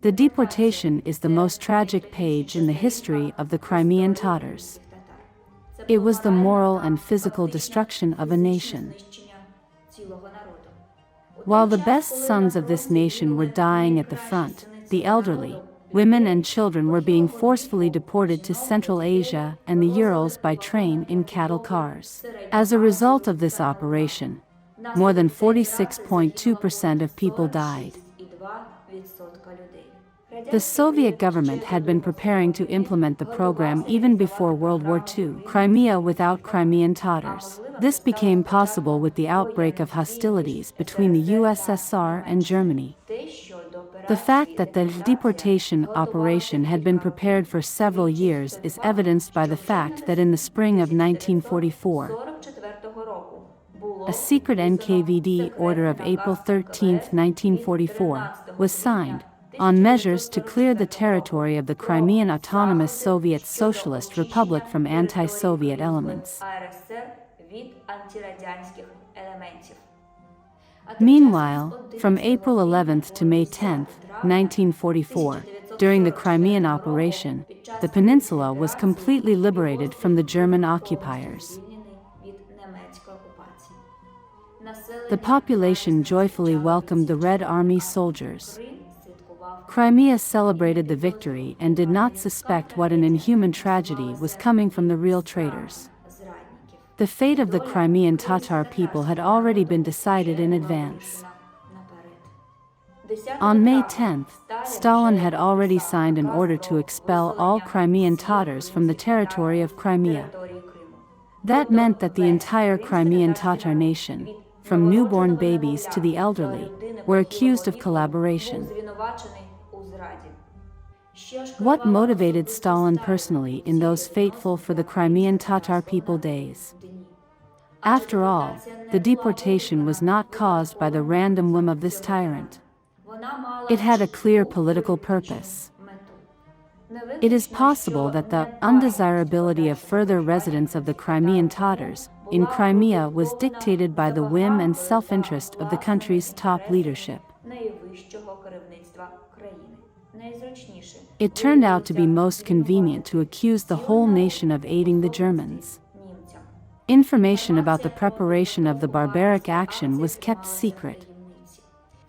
The deportation is the most tragic page in the history of the Crimean Tatars. It was the moral and physical destruction of a nation. While the best sons of this nation were dying at the front, the elderly, women and children were being forcefully deported to Central Asia and the Urals by train in cattle cars. As a result of this operation, more than 46.2% of people died. The Soviet government had been preparing to implement the program even before World War II, Crimea without Crimean Tatars. This became possible with the outbreak of hostilities between the USSR and Germany. The fact that the deportation operation had been prepared for several years is evidenced by the fact that in the spring of 1944, a secret NKVD order of April 13, 1944, was signed on measures to clear the territory of the Crimean Autonomous Soviet Socialist Republic from anti-Soviet elements. Meanwhile, from April 11 to May 10, 1944, during the Crimean operation, the peninsula was completely liberated from the German occupiers. The population joyfully welcomed the Red Army soldiers. Crimea celebrated the victory and did not suspect what an inhuman tragedy was coming from the real traitors. The fate of the Crimean Tatar people had already been decided in advance. On May 10, Stalin had already signed an order to expel all Crimean Tatars from the territory of Crimea. That meant that the entire Crimean Tatar nation, from newborn babies to the elderly, were accused of collaboration. What motivated Stalin personally in those fateful for the Crimean Tatar people days? After all, the deportation was not caused by the random whim of this tyrant. It had a clear political purpose. It is possible that the undesirability of further residence of the Crimean Tatars in Crimea was dictated by the whim and self-interest of the country's top leadership. It turned out to be most convenient to accuse the whole nation of aiding the Germans. Information about the preparation of the barbaric action was kept secret.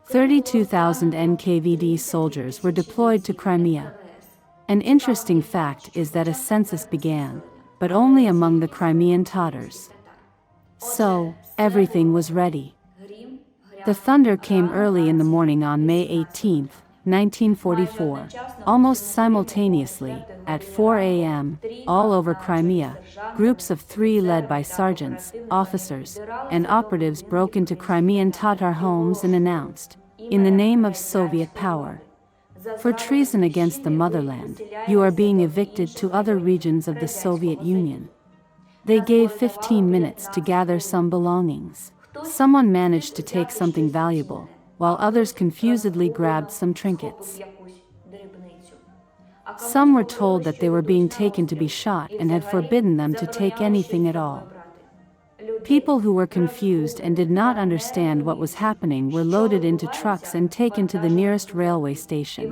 32,000 NKVD soldiers were deployed to Crimea. An interesting fact is that a census began, but only among the Crimean Tatars. So, everything was ready. The thunder came early in the morning on May 18, 1944, almost simultaneously, at 4 a.m., all over Crimea. Groups of three led by sergeants, officers, and operatives broke into Crimean Tatar homes and announced, "In the name of Soviet power, for treason against the motherland, you are being evicted to other regions of the Soviet Union." They gave 15 minutes to gather some belongings. Someone managed to take something valuable, while others confusedly grabbed some trinkets. Some were told that they were being taken to be shot and had forbidden them to take anything at all. People who were confused and did not understand what was happening were loaded into trucks and taken to the nearest railway station.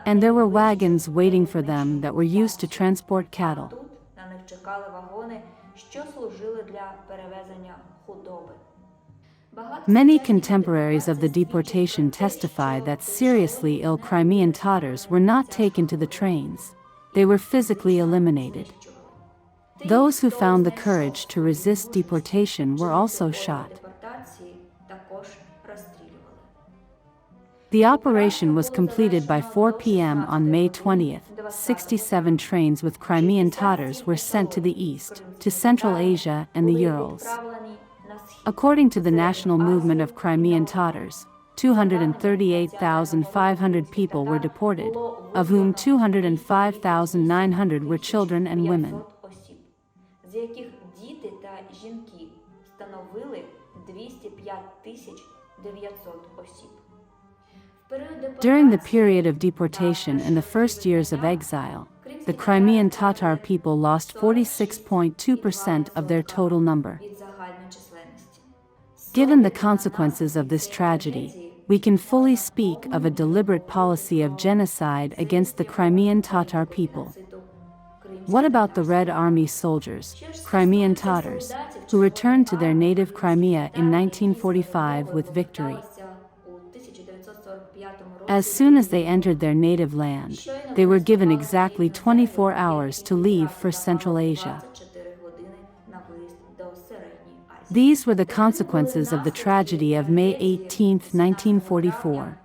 And there were wagons waiting for them that were used to transport cattle. Many contemporaries of the deportation testify that seriously ill Crimean Tatars were not taken to the trains. They were physically eliminated. Those who found the courage to resist deportation were also shot. The operation was completed by 4 p.m. on May 20th. 67 trains with Crimean Tatars were sent to the east, to Central Asia and the Urals. According to the National Movement of Crimean Tatars, 238,500 people were deported, of whom 205,900 were children and women. During the period of deportation and the first years of exile, the Crimean Tatar people lost 46.2% of their total number. Given the consequences of this tragedy, we can fully speak of a deliberate policy of genocide against the Crimean Tatar people. What about the Red Army soldiers, Crimean Tatars, who returned to their native Crimea in 1945 with victory? As soon as they entered their native land, they were given exactly 24 hours to leave for Central Asia. These were the consequences of the tragedy of May 18, 1944.